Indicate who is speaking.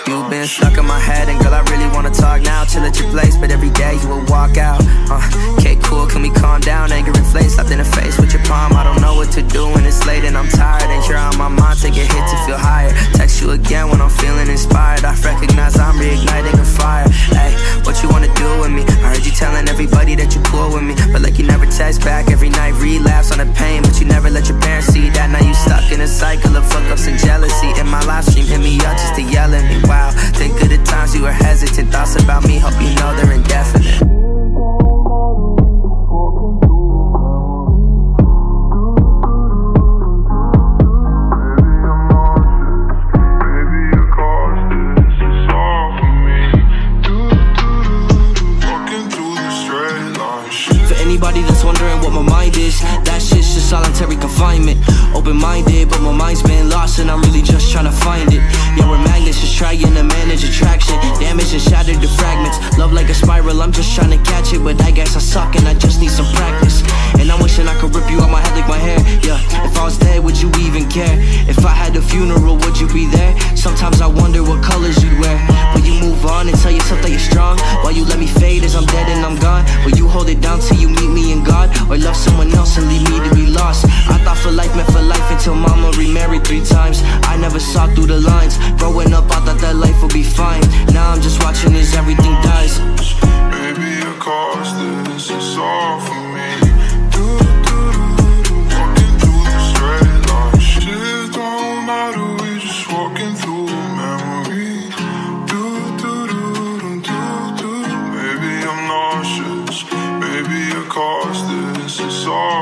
Speaker 1: You've been stuck in my head, and girl, I really wanna talk now. Chill at your place, but every day you will walk out. Okay, cool, can we calm down? Anger inflates, slapped in the face with your palm. I don't know what to do when it's late and I'm tired, and you're on my mind. Take a hit to feel higher. Text you again when I'm feeling inspired. I recognize I'm reigniting a fire. Hey, what you wanna do with me? I heard you telling everybody that you're cool with me, but like you never text back. Every night relapse on the pain, but you never let your parents see that. Now you stuck in a cycle of fuck-ups and jealousy. In my live stream, hit me up just to yell at me. Wow, think of the times you were hesitant. Thoughts about me, hope you know they're indefinite.
Speaker 2: Anybody that's wondering what my mind is, that shit's just solitary confinement. Open-minded, but my mind's been lost, and I'm really just trying to find it. Yeah, we're magnets, just trying to manage attraction. Damage and shattered to fragments. Love like a spiral, I'm just trying to catch it, but I guess I suck and I just need some practice. And I'm wishing I could rip you out my head like my hair. Yeah, if I was dead, would you even care? If I had a funeral, would you be there? Sometimes I wonder what colors you'd wear. Will you move on and tell yourself that you're strong? While you let me fade as I'm dead and I'm gone? Will you hold it down till you meet me in God? Or love someone else and leave me to be lost? I thought for life meant for life until mama remarried 3 times. I never saw through the lines. Growing up, I thought that life would be fine. Now I'm just watching as everything dies.
Speaker 3: Maybe it caused this, it's all for me. Walking through the straight line. Shit don't matter, we just walking through a memory. Maybe I'm nauseous, maybe it caused this, it's all